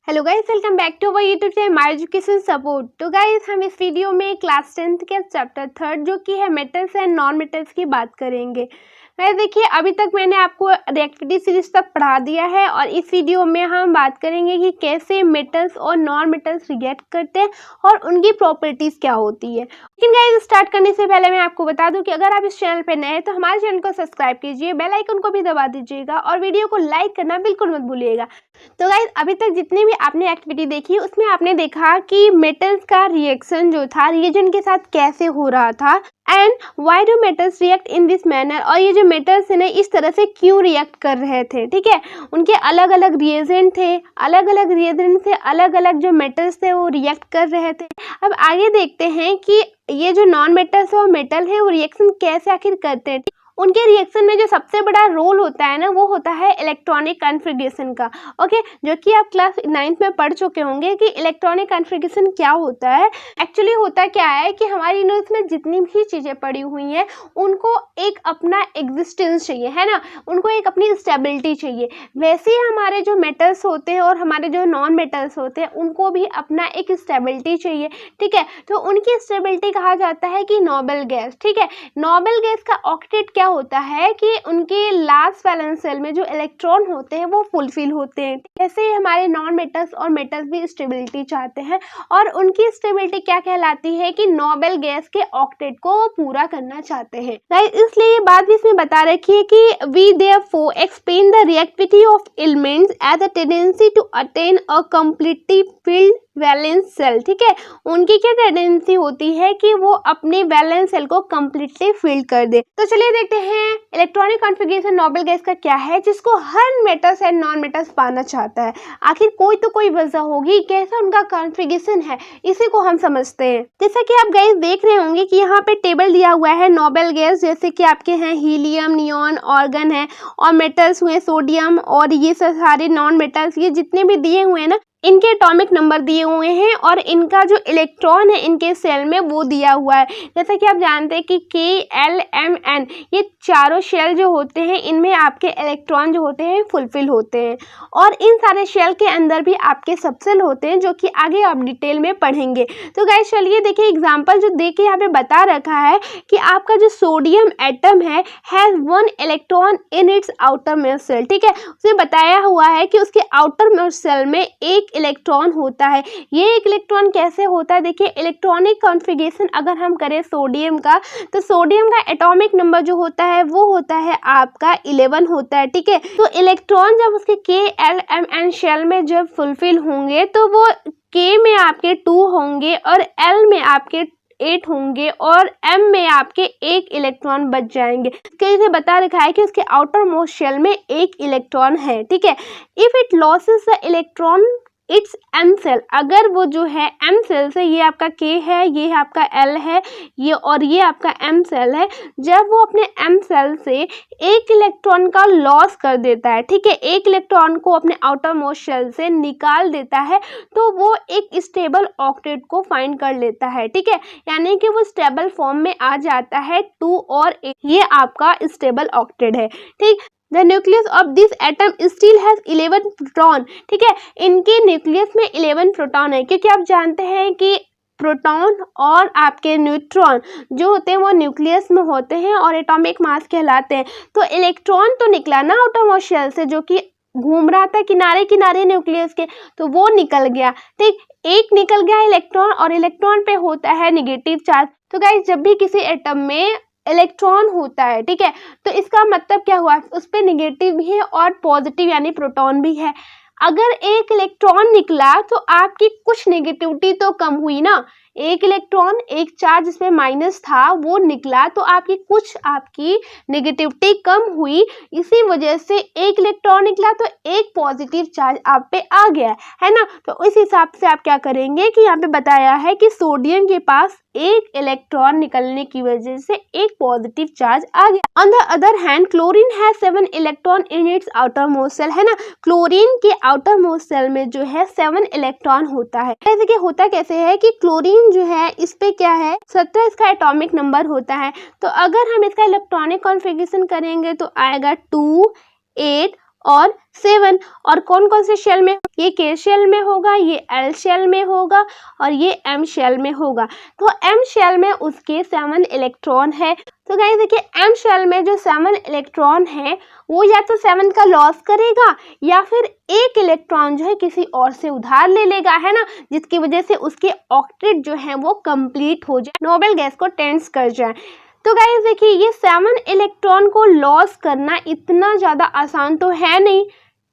Hello guys, welcome back to our YouTube channel My Education Support. तो guys, हम इस video में class 10th के चैप्टर 3 जो कि है मेटल्स एंड नॉन मेटल्स की बात करेंगे। गाइस देखिए, अभी तक मैंने आपको रिएक्टिविटी सीरीज तक पढ़ा दिया है और इस वीडियो में हम बात करेंगे कि कैसे मेटल्स और नॉन मेटल्स रिएक्ट करते हैं और उनकी प्रॉपर्टीज क्या होती है। लेकिन गाइस, स्टार्ट करने से पहले मैं आपको बता दूं कि अगर आप इस चैनल पे नए हैं तो हमारे चैनल को सब्सक्राइब कीजिए, बेल आइकन को भी दबा दीजिएगा और वीडियो को लाइक करना बिल्कुल मत भूलिएगा। तो गाइस, अभी तक जितनी भी आपने एक्टिविटी देखी उसमें आपने देखा कि मेटल्स का रिएक्शन जो था रिएजेंट के साथ कैसे हो रहा था and why do metals react in this manner, और ये जो मेटल्स है ना इस तरह से क्यों रिएक्ट कर रहे थे। ठीक है, उनके अलग अलग रिएजेंट थे, अलग अलग रिएजेंट से अलग अलग जो मेटल्स थे वो रिएक्ट कर रहे थे। अब आगे देखते हैं कि ये जो नॉन मेटल्स और मेटल है वो रिएक्शन कैसे आखिर करते हैं। उनके रिएक्शन में जो सबसे बड़ा रोल होता है ना वो होता है इलेक्ट्रॉनिक कॉन्फ़िगरेशन का। ओके, जो कि आप क्लास 9th में पढ़ चुके होंगे कि इलेक्ट्रॉनिक कॉन्फ़िगरेशन क्या होता है। एक्चुअली होता क्या है कि हमारी यूनिवर्स में जितनी भी चीज़ें पड़ी हुई हैं उनको एक अपना एग्जिस्टेंस चाहिए, है ना, उनको एक अपनी स्टेबिलिटी चाहिए। वैसे ही हमारे जो मेटल्स होते हैं और हमारे जो नॉन मेटल्स होते हैं उनको भी अपना एक स्टेबिलिटी चाहिए। ठीक है, तो उनकी स्टेबिलिटी कहा जाता है कि नोबल गैस। ठीक है, नोबल गैस का ऑक्टेट क्या होता है कि उनके लास्ट वैलेंस शेल में जो इलेक्ट्रॉन होते हैं वो फुलफिल होते हैं। ऐसे ही हमारे नॉन मेटल्स और मेटल्स भी स्टेबिलिटी चाहते हैं और उनकी स्टेबिलिटी क्या कहलाती है कि नोबल गैस के ऑक्टेट को पूरा करना चाहते हैं। इसलिए ये बात भी इसमें बता रखी है कि we therefore explain the reactivity of elements as a tendency to attain a completely filled valence shell. ठीक है, उनकी क्या टेंडेंसी होती है कि वो अपने वैलेंस सेल को कंप्लीटली फिल कर दे। तो चलिए देखते हैं इलेक्ट्रॉनिक कॉन्फ़िगरेशन नोबल गैस का क्या है जिसको हर मेटल्स एंड नॉन मेटल्स पाना चाहता है। आखिर कोई तो कोई वजह होगी कैसा उनका कॉन्फ़िगरेशन है, इसी को हम समझते हैं। जैसा कि आप गाइस देख रहे होंगे कि यहाँ पे टेबल दिया हुआ है नोबल गैस, जैसे कि आपके हैं हीलियम, नियॉन, ऑर्गन है, और मेटल्स हुए सोडियम, और ये सारे नॉन मेटल्स ये जितने भी दिए हुए हैं ना इनके एटॉमिक नंबर दिए हुए हैं और इनका जो इलेक्ट्रॉन है इनके सेल में वो दिया हुआ है। जैसा कि आप जानते हैं कि K, L, M, N ये चारों शेल जो होते हैं इनमें आपके इलेक्ट्रॉन जो होते हैं फुलफिल होते हैं और इन सारे शेल के अंदर भी आपके सबसेल होते हैं जो कि आगे आप डिटेल में पढ़ेंगे। तो गाइस चलिए देखिए, एग्जाम्पल जो दे के यहाँ पे बता रखा है कि आपका जो सोडियम एटम है has 1 electron in its outermost shell. ठीक है, उसमें बताया हुआ है कि उसके आउटर मोस्ट शेल में एक इलेक्ट्रॉन होता है। ये एक इलेक्ट्रॉन कैसे होता है, देखिए इलेक्ट्रॉनिक कॉन्फ़िगरेशन अगर हम करें सोडियम का तो सोडियम का एटॉमिक नंबर जो होता है वो होता है आपका 11 होता है। ठीक है, तो इलेक्ट्रॉन जब उसके K, L, M, N shell में जब फुलफिल होंगे तो वो K में आपके 2 होंगे और L में आपके 8 होंगे और M में आपके 1 इलेक्ट्रॉन बच जाएंगे। कैसे बता रखा है कि उसके आउटर मोस्ट शेल में 1 इलेक्ट्रॉन है। ठीक है, if it loses the electron its M shell, अगर वो जो है M सेल से, ये आपका K है, ये आपका L है, ये और ये आपका M सेल है, जब वो अपने M सेल से 1 इलेक्ट्रॉन का लॉस कर देता है, ठीक है, 1 इलेक्ट्रॉन को अपने आउटर मोस्ट शेल से निकाल देता है तो वो एक स्टेबल ऑक्टेट को फाइंड कर लेता है। ठीक है, यानी कि वो स्टेबल फॉर्म में आ जाता है 2 और 1, ये आपका स्टेबल ऑक्टेट है। ठीक, The nucleus of this atom still has 11 proton. ठीक है, इनके न्यूक्लियस में 11 प्रोटॉन है क्योंकि आप जानते हैं कि प्रोटॉन और आपके न्यूट्रॉन जो होते हैं वो न्यूक्लियस में होते हैं और एटॉमिक मास कहलाते हैं। तो इलेक्ट्रॉन तो निकला ना आउटर मोस्ट शेल से जो कि घूम रहा था किनारे किनारे न्यूक्लियस के, तो वो निकल गया। ठीक, एक निकल गया इलेक्ट्रॉन और इलेक्ट्रॉन पे होता है नेगेटिव चार्ज। तो गाइस, जब भी किसी एटम में इलेक्ट्रॉन होता है, ठीक है, तो इसका मतलब क्या हुआ, उस पर नेगेटिव भी है और पॉजिटिव यानी प्रोटॉन भी है। अगर एक इलेक्ट्रॉन निकला तो आपकी कुछ नेगेटिविटी तो कम हुई ना, एक इलेक्ट्रॉन एक चार्ज जिसमें माइनस था वो निकला तो आपकी नेगेटिविटी कम हुई, इसी वजह से एक इलेक्ट्रॉन निकला तो एक पॉजिटिव चार्ज आप पे आ गया है ना। तो इस हिसाब से आप क्या करेंगे कि यहाँ पे बताया है कि सोडियम के पास एक इलेक्ट्रॉन निकलने की वजह से एक पॉजिटिव चार्ज आ गया। On the other hand chlorine has 7 electron in its outermost shell, है ना, क्लोरीन के आउटर मोस्ट शेल में जो है 7 इलेक्ट्रॉन होता है। जैसे कि होता कैसे है कि क्लोरीन जो है इस पे क्या है 17 इसका एटॉमिक नंबर होता है। तो अगर हम इसका इलेक्ट्रॉनिक कॉन्फ़िगरेशन करेंगे तो आएगा 2, 8 और 7। और कौन कौन से शेल में, ये K शेल में होगा, ये L शेल में होगा और ये M शेल में होगा। तो M शेल में उसके 7 इलेक्ट्रॉन है। तो गाइस देखिए M शेल में जो 7 इलेक्ट्रॉन है वो या तो 7 का लॉस करेगा या फिर एक इलेक्ट्रॉन जो है किसी और से उधार ले लेगा, है ना, जिसकी वजह से उसके ऑक्टेट जो है वो कंप्लीट हो जाए, नोबल गैस को टेंस कर जाए। तो गाइस देखिए ये 7 इलेक्ट्रॉन को लॉस करना इतना ज़्यादा आसान तो है नहीं,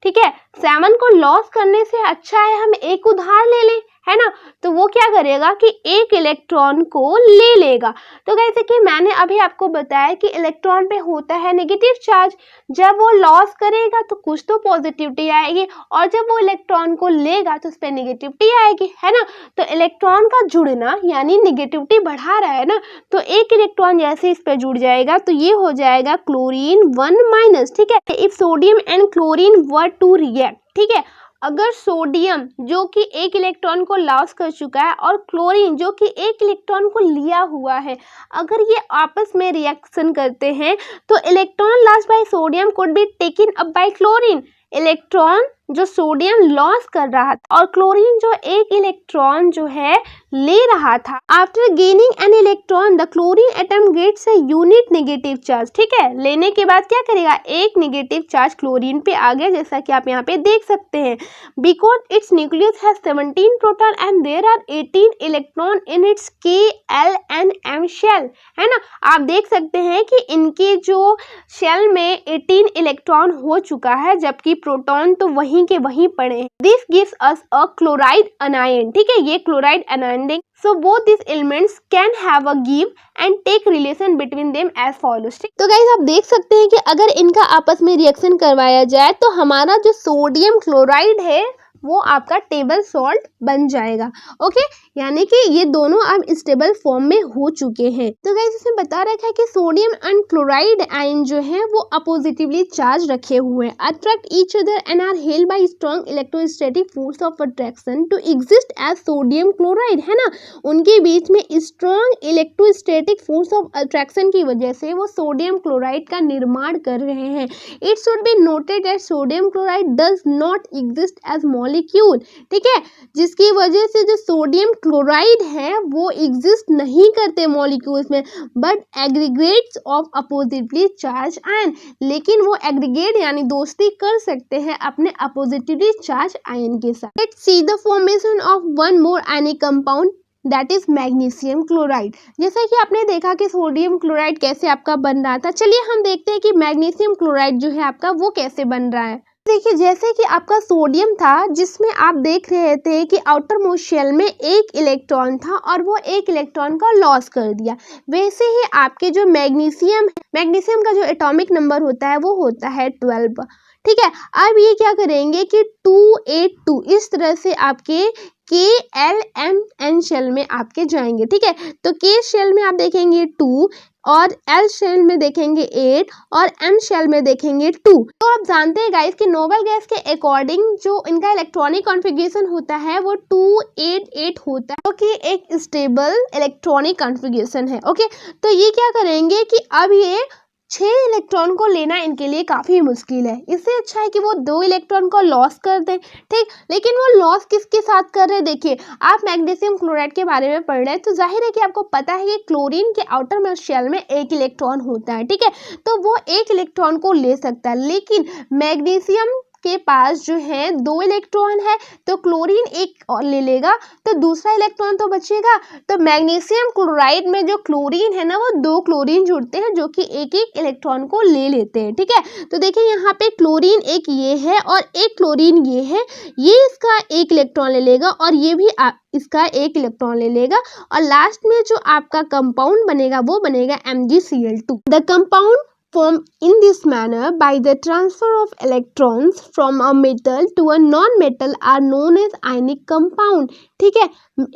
ठीक है। 7 को लॉस करने से अच्छा है हम एक उधार ले लें, है ना। तो वो क्या करेगा कि एक इलेक्ट्रॉन को ले लेगा। तो गाइस देखिए मैंने अभी आपको बताया कि इलेक्ट्रॉन पे होता है नेगेटिव चार्ज, जब वो लॉस करेगा तो कुछ तो पॉजिटिविटी आएगी और जब वो इलेक्ट्रॉन को लेगा तो उस पर नेगेटिविटी आएगी, है ना। तो इलेक्ट्रॉन का जुड़ना यानी नेगेटिविटी बढ़ा रहा है ना, तो एक इलेक्ट्रॉन जैसे इस पे जुड़ जाएगा तो ये हो जाएगा क्लोरीन 1-, ठीक है। If sodium and chlorine were to react, ठीक है, अगर सोडियम जो कि एक इलेक्ट्रॉन को लॉस कर चुका है और क्लोरीन जो कि एक इलेक्ट्रॉन को लिया हुआ है, अगर ये आपस में रिएक्शन करते हैं तो electron lost by sodium could be taken up by chlorine. Electron जो सोडियम लॉस कर रहा था और क्लोरीन जो एक इलेक्ट्रॉन जो है ले रहा था, after gaining an electron the chlorine atom gets a unit negative charge, ठीक है। लेने के बाद क्या करेगा, एक नेगेटिव चार्ज क्लोरीन पे आ गया, जैसा कि आप यहाँ पे देख सकते हैं। Because its nucleus has 17 proton and there are 18 electron in its K, L and M shell, है ना। आप देख सकते हैं कि इनके जो शेल में 18 इलेक्ट्रॉन हो चुका है जबकि प्रोटॉन तो वहीं के वहीं पड़े हैं। This gives us a chloride anion, ठीक है, ये chloride anion. So both this elements can have a give and take relation between them as follows. तो गाइस आप देख सकते हैं कि अगर इनका आपस में रिएक्शन करवाया जाए तो हमारा जो सोडियम क्लोराइड है वो आपका टेबल सॉल्ट बन जाएगा। ओके, यानी कि ये दोनों अब स्टेबल फॉर्म में हो चुके हैं। तो गाइस इसमें बता रखा है कि सोडियम एंड क्लोराइड आयन जो है वो अपोजिटिवली चार्ज रखे हुए हैं, attract each other and are held by strong electrostatic force of attraction to exist as sodium chloride, है ना। उनके बीच में strong electrostatic force of attraction की वजह से वो सोडियम क्लोराइड का निर्माण कर रहे हैं। It should be noted that sodium chloride does not exist as molecule, ठीक है, जिसकी वजह से जो सोडियम क्लोराइड है वो एग्जिस्ट नहीं करते मॉलिक्यूल्स में, but aggregates of oppositely charge ion, लेकिन वो एग्रीगेट यानी दोस्ती कर सकते हैं अपने अपोजिटली चार्ज आयन के साथ। Let's see the formation of one more ionic compound that is magnesium chloride. जैसा कि आपने देखा कि सोडियम क्लोराइड कैसे आपका बन रहा था, चलिए हम देखते हैं कि मैग्नीशियम क्लोराइड जो है आपका वो कैसे बन रहा है। देखिए जैसे कि आपका सोडियम था जिसमें आप देख रहे थे कि आउटर मोस्ट शेल में एक इलेक्ट्रॉन था और वो एक इलेक्ट्रॉन का लॉस कर दिया, वैसे ही आपके जो मैग्नीशियम का जो एटॉमिक नंबर होता है वो होता है 12, ठीक है। अब ये क्या करेंगे कि 282 इस तरह से आपके K, L, M, N shell में आपके जाएंगे, ठीक है। तो K शेल में आप देखेंगे 2 और L शेल में देखेंगे 8 और M शेल में देखेंगे 2। तो आप जानते हैं गाइस कि नोबल गैस के अकॉर्डिंग जो इनका इलेक्ट्रॉनिक कॉन्फ़िगरेशन होता है वो 288 होता है, जो कि एक स्टेबल इलेक्ट्रॉनिक कॉन्फ़िगरेशन है। ओके, तो ये क्या करेंगे कि अब ये 6 इलेक्ट्रॉन को लेना इनके लिए काफ़ी मुश्किल है, इससे अच्छा है कि वो 2 इलेक्ट्रॉन को लॉस कर दें, ठीक। लेकिन वो लॉस किसके साथ कर रहे हैं, देखिए आप मैग्नीशियम क्लोराइड के बारे में पढ़ रहे हैं तो जाहिर है कि आपको पता है कि क्लोरीन के आउटर मोस्ट शेल में एक इलेक्ट्रॉन होता है, ठीक है, तो वो एक इलेक्ट्रॉन को ले सकता है। लेकिन मैग्नीशियम के पास जो है 2 इलेक्ट्रॉन है तो क्लोरीन एक और ले लेगा तो दूसरा इलेक्ट्रॉन तो बचेगा। तो मैग्नीशियम क्लोराइड में जो क्लोरीन है ना वो 2 क्लोरीन जुड़ते हैं जो कि एक एक इलेक्ट्रॉन को ले लेते हैं, ठीक है। तो देखिए यहाँ पे क्लोरीन एक ये है और एक क्लोरीन ये है, ये इसका एक इलेक्ट्रॉन ले लेगा और ये भी इसका एक इलेक्ट्रॉन ले लेगा और लास्ट में जो आपका कंपाउंड बनेगा वो बनेगा MgCl2। The compound formed in this manner by the transfer of electrons from a metal to a non-metal are known as ionic compound, ठीक है।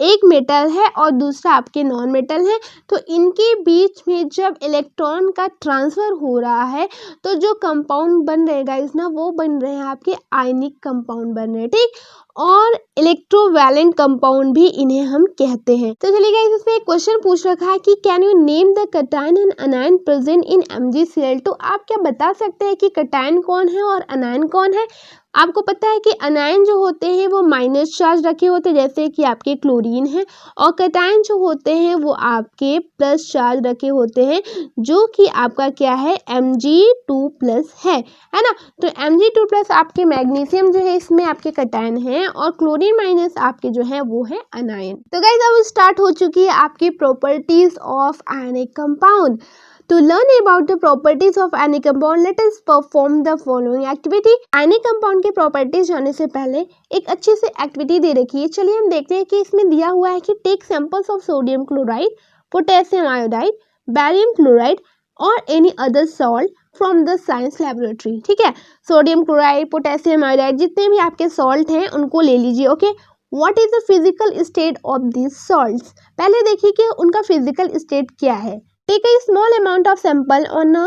एक मेटल है और दूसरा आपके नॉन मेटल है, तो इनके बीच में जब इलेक्ट्रॉन का ट्रांसफर हो रहा है तो जो कंपाउंड बन रहेगा इस ना वो बन रहे हैं आपके आयनिक कंपाउंड बन रहे हैं, ठीक। और इलेक्ट्रो कोवैलेंट कंपाउंड भी इन्हें हम कहते हैं। तो चलिए गाइस, इसमें एक क्वेश्चन पूछ रखा है कि can you name the cation and अनायन present in MgCl। तो आप क्या बता सकते हैं कि कैटायन कौन है और अनायन कौन है। आपको पता है कि अनायन जो होते हैं वो माइनस चार्ज रखे होते हैं, जैसे कि आपके क्लोरीन है, और कैटायन जो होते हैं वो आपके प्लस चार्ज रखे होते हैं, जो कि आपका क्या है, Mg2+ है ना। तो Mg2+ आपके मैग्नीशियम जो है इसमें आपके कैटायन है, और क्लोरीन माइनस आपके जो है वो है अनायन। तो गाइस, अब स्टार्ट हो चुकी है आपकी properties of ionic compound. To learn about the properties of ionic compound, let us perform the following activity। ionic compound के properties जानने से पहले एक अच्छी सी एक्टिविटी दे रखी है। चलिए हम देखते हैं कि इसमें दिया हुआ है कि take samples of sodium chloride, potassium iodide, barium chloride और any other salt from the science laboratory. ठीक है, सोडियम क्लोराइड, पोटेशियम आयोडाइड, जितने भी आपके सॉल्ट हैं उनको ले लीजिए। Okay, what is the physical state of this salts. पहले देखिए कि उनका फिजिकल स्टेट क्या है। Take a small amount of sample on a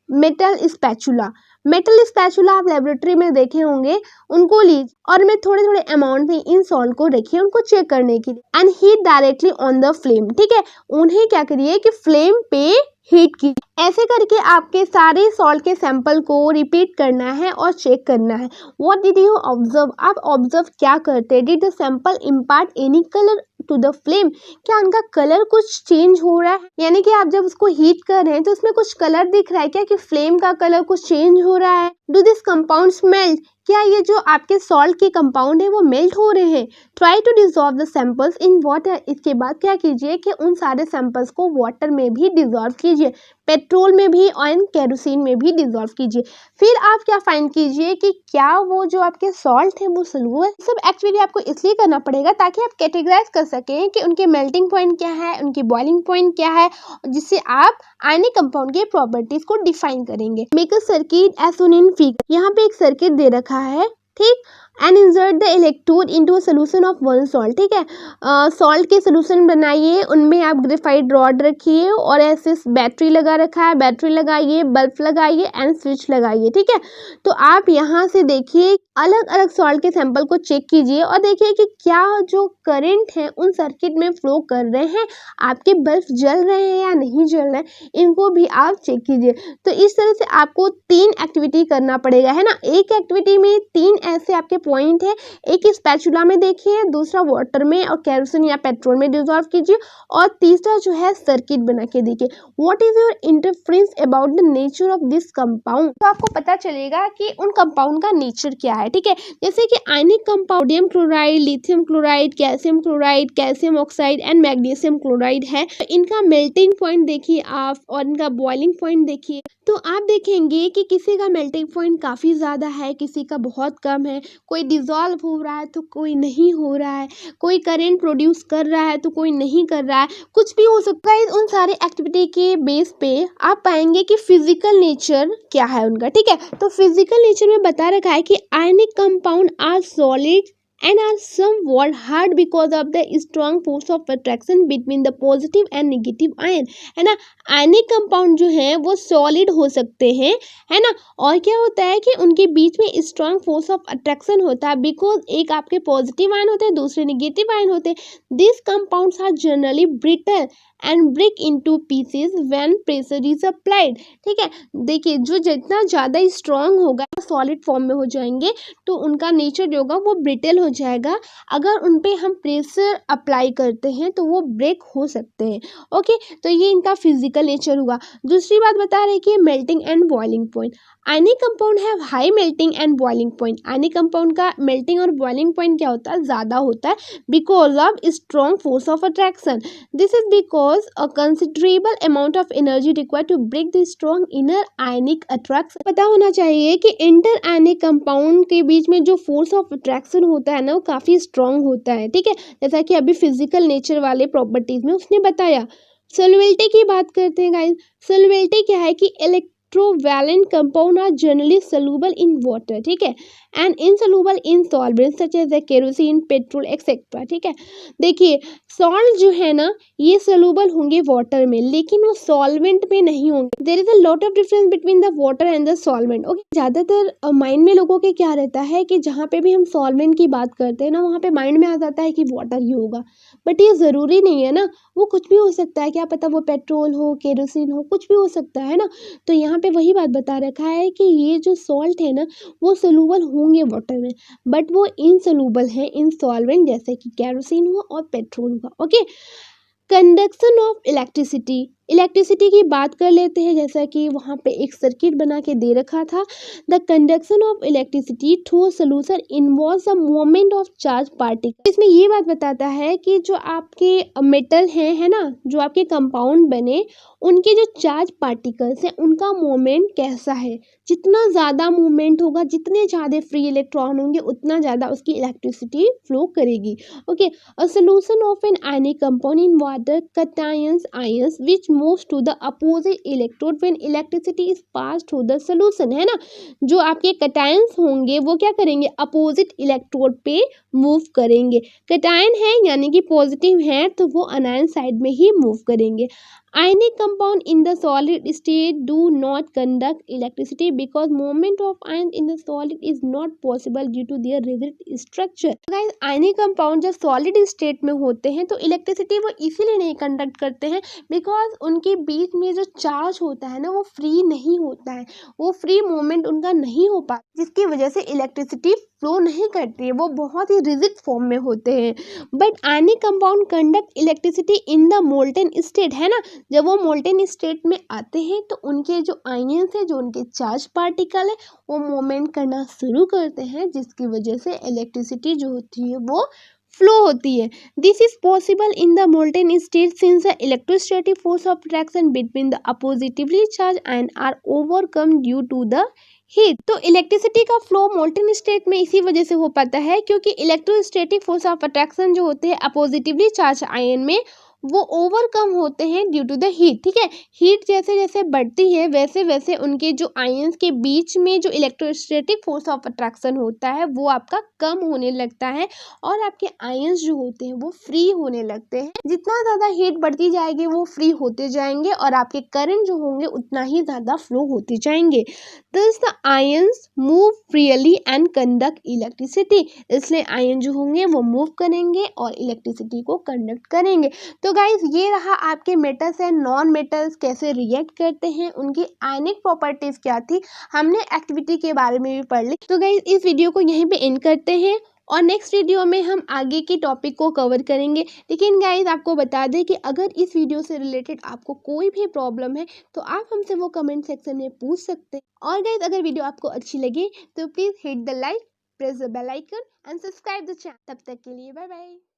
metal spatula। Metal spatula आप लेबोरेटरी में देखे होंगे, उनको लीजिए और मैं थोड़े थोड़े अमाउंट में इन सॉल्ट को रखिए उनको चेक करने के लिए, and heat directly on the flame. ठीक है, उन्हें क्या करिए कि फ्लेम पे हीट की। ऐसे करके आपके सारे सॉल्ट के सैंपल को रिपीट करना है और चेक करना है। व्हाट डिड यू ऑब्जर्व, आप ऑब्जर्व क्या करते हैं। Did the sample impart any colour to the flame, क्या उनका कलर कुछ चेंज हो रहा है, यानी कि आप जब उसको हीट कर रहे हैं तो उसमें कुछ कलर दिख रहा है क्या, कि फ्लेम का कलर कुछ चेंज हो रहा है। डू दिस कंपाउंड्स मेल्ट, क्या ये जो आपके सॉल्ट के कंपाउंड है वो मेल्ट हो रहे हैं। Try to dissolve the samples in water, इसके बाद क्या कीजिए कि उन सारे सैंपल्स को वाटर में भी डिजॉल्व कीजिए, पेट्रोल में भी और केरोसिन में भी डिजॉल्व कीजिए। फिर आप क्या फाइंड कीजिए कि क्या वो जो आपके सॉल्ट है वो सॉल्युबल है। सब एक्टिविटी आपको इसलिए करना पड़ेगा ताकि आप कैटेगराइज कर सकें कि उनके मेल्टिंग पॉइंट क्या है, उनकी बॉइलिंग पॉइंट क्या है, जिससे आप आयनिक कंपाउंड के प्रॉपर्टीज को डिफाइन करेंगे। Make a circuit as shown in figure, यहाँ पे एक सर्किट दे रखा है। ठीक, and insert the electrode into a solution of one salt. ठीक है, सॉल्ट के सोल्यूशन बनाइए, उनमें आप ग्रेफाइट रॉड रखिए और ऐसे बैटरी लगा रखा है, बैटरी लगाइए, बल्ब लगाइए एंड स्विच लगाइए। ठीक है, तो आप यहाँ से देखिए अलग अलग सॉल्ट के सैंपल को चेक कीजिए और देखिए कि क्या जो करंट है उन सर्किट में फ्लो कर रहे हैं, आपके बल्ब जल रहे हैं या नहीं जल रहे हैं, इनको भी आप चेक कीजिए। तो इस तरह से आपको 3 एक्टिविटी करना पड़ेगा, है ना। एक एक्टिविटी में 3 ऐसे आपके पॉइंट है, एक स्पैचुला में देखिए, दूसरा वाटर में और केरोसिन या पेट्रोल में डिजॉल्व कीजिए, और तीसरा जो है सर्किट बना के देखिए। What is your interference about the nature of this compound, तो आपको पता चलेगा कि उन कंपाउंड का नेचर क्या है। ठीक है, जैसे कि ionic compound sodium chloride, lithium chloride, calcium chloride, calcium oxide and magnesium chloride है। तो इनका मेल्टिंग पॉइंट देखिए आप और इनका बॉइलिंग पॉइंट देखिए, तो आप देखेंगे कि किसी का मेल्टिंग पॉइंट काफ़ी ज़्यादा है, किसी का बहुत कम है, कोई डिजॉल्व हो रहा है तो कोई नहीं हो रहा है, कोई करंट प्रोड्यूस कर रहा है तो कोई नहीं कर रहा है, कुछ भी हो सकता है। उन सारे एक्टिविटी के बेस पे आप पाएंगे कि फिजिकल नेचर क्या है उनका। ठीक है, तो फिजिकल नेचर में बता रखा है कि ionic compound are solid and are somewhat hard because of the strong force of attraction between the positive and negative ion, है ना। आयनिक कंपाउंड जो है वो सॉलिड हो सकते हैं, है ना, और क्या होता है कि उनके बीच में स्ट्रॉन्ग फोर्स ऑफ अट्रैक्शन होता है, बिकॉज एक आपके पॉजिटिव आयन होते हैं, दूसरे नेगेटिव आयन होते हैं। This compounds are generally brittle and break into pieces when pressure is applied. ठीक है, देखिए जो जितना ज़्यादा स्ट्रॉन्ग होगा सॉलिड फॉर्म में हो जाएंगे, तो उनका नेचर जो होगा वो ब्रिटल हो जाएगा। अगर उन पे हम प्रेशर अप्लाई करते हैं तो वो ब्रेक हो सकते हैं। ओके, तो ये इनका फिजिकल नेचर हुआ। दूसरी बात बता रहे कि melting and boiling point, ionic compound have high melting and boiling point. Ionic compound का मेल्टिंग और बॉइलिंग पॉइंट क्या होता है, ज़्यादा होता है, because of strong force of attraction. This is because a considerable amount of energy required to break the strong inner ionic attraction। पता होना चाहिए कि इंटर आयनिक कंपाउंड के बीच में जो फोर्स ऑफ अट्रैक्शन होता है ना वो काफ़ी स्ट्रॉन्ग होता है। ठीक है, जैसा कि अभी फिजिकल नेचर वाले प्रॉपर्टीज में उसने बताया। सोल्युबिलिटी की बात करते हैं गाइस। सोल्युबिलिटी क्या है कि electrovalent compound are generally soluble in water, ठीक है, and insoluble in solvent such as kerosene, petrol etcetera, ठीक है। देखिए सॉल्ट जो है ना ये सॉल्युबल होंगे वाटर में, लेकिन वो सॉल्वेंट में नहीं होंगे। There is a lot of difference between the water and the solvent. Okay, ज़्यादातर माइंड में लोगों के क्या रहता है कि जहाँ पे भी हम सॉल्वेंट की बात करते हैं ना वहाँ पे माइंड में आ जाता है कि वाटर ही होगा, बट ये ज़रूरी नहीं है ना, वो कुछ भी हो सकता है, क्या पता वो पेट्रोल हो, केरोसिन हो, कुछ भी हो सकता है ना। तो यहाँ पे वही बात बता रखा है कि ये जो सॉल्ट है ना वो सोलूबल होंगे वाटर में, बट वो इनसोलूबल है इन सॉल्वेंट जैसे कि केरोसिन हुआ और पेट्रोल हुआ। Okay, conduction of electricity, electricity की बात कर लेते हैं। जैसा कि वहाँ पे एक सर्किट बना के दे रखा था, the conduction of electricity through solution involves the movement of charge particle. इसमें ये बात बताता है कि जो आपके मेटल हैं, है ना, जो आपके कंपाउंड बने उनके जो चार्ज पार्टिकल्स हैं उनका मूवमेंट कैसा है। जितना ज़्यादा मूवमेंट होगा, जितने ज़्यादा फ्री इलेक्ट्रॉन होंगे उतना ज़्यादा उसकी इलेक्ट्रिसिटी फ्लो करेगी। Okay, a solution of an ionic compound in water cations ions which moves to the opposite electrode when electricity is passed through the solution, है ना। जो आपके कटायंस होंगे वो क्या करेंगे, अपोजिट इलेक्ट्रोड पे मूव करेंगे। कटायन है यानी कि पॉजिटिव है तो वो अनायन साइड में ही मूव करेंगे। Ionic compound in the solid state do not conduct electricity because movement of ions in the solid is not possible due to their rigid structure। guys, ionic compound जब solid state में होते हैं तो electricity वो इसीलिए नहीं conduct करते हैं बिकॉज उनके बीच में जो चार्ज होता है ना वो फ्री नहीं होता है, वो फ्री मूवमेंट उनका नहीं हो पाता, जिसकी वजह से इलेक्ट्रिसिटी फ्लो नहीं करती है, वो बहुत ही रिजिड फॉर्म में होते हैं। But ionic compound conduct electricity in the molten state, है ना। जब वो मोल्टेन स्टेट में आते हैं तो उनके जो आयन्स है, जो उनके चार्ज पार्टिकल है, वो मूवमेंट करना शुरू करते हैं, जिसकी वजह से इलेक्ट्रिसिटी जो होती है वो फ्लो होती है। This is possible in the molten state since the electrostatic force of attraction between the oppositely charge ion are overcome due to the heat. तो इलेक्ट्रिसिटी का फ्लो मोल्टेन स्टेट में इसी वजह से हो पाता है क्योंकि इलेक्ट्रोस्टैटिक फोर्स ऑफ अट्रैक्शन जो होते हैं अपोजिटिवली चार्ज आयन में वो ओवरकम होते हैं ड्यू टू द हीट, ठीक है। हीट जैसे जैसे बढ़ती है वैसे वैसे उनके जो आयंस के बीच में जो इलेक्ट्रोस्टैटिक फोर्स ऑफ अट्रैक्शन होता है वो आपका कम होने लगता है और आपके आयंस जो होते हैं वो फ्री होने लगते हैं। जितना ज़्यादा हीट बढ़ती जाएगी वो फ्री होते जाएंगे और आपके करंट जो होंगे उतना ही ज़्यादा फ्लो होते जाएंगे। Thus the ions move freely and conduct electricity। इसलिए आयन जो होंगे वो मूव करेंगे और इलेक्ट्रिसिटी को कंडक्ट करेंगे। तो गाइज ये रहा आपके मेटल्स एंड नॉन मेटल्स कैसे रिएक्ट करते हैं, उनकी आयनिक प्रॉपर्टीज क्या थी, हमने एक्टिविटी के बारे में भी पढ़ ली। तो गाइज इस वीडियो को यहीं पे एंड करते हैं और नेक्स्ट वीडियो में हम आगे की टॉपिक को कवर करेंगे। लेकिन गाइज आपको बता दें कि अगर इस वीडियो से रिलेटेड आपको कोई भी प्रॉब्लम है तो आप हमसे वो कमेंट सेक्शन में पूछ सकते हैं। और गाइज अगर वीडियो आपको अच्छी लगी तो please hit the like, press the bell icon and subscribe the channel. तब तक के लिए बाय बाय।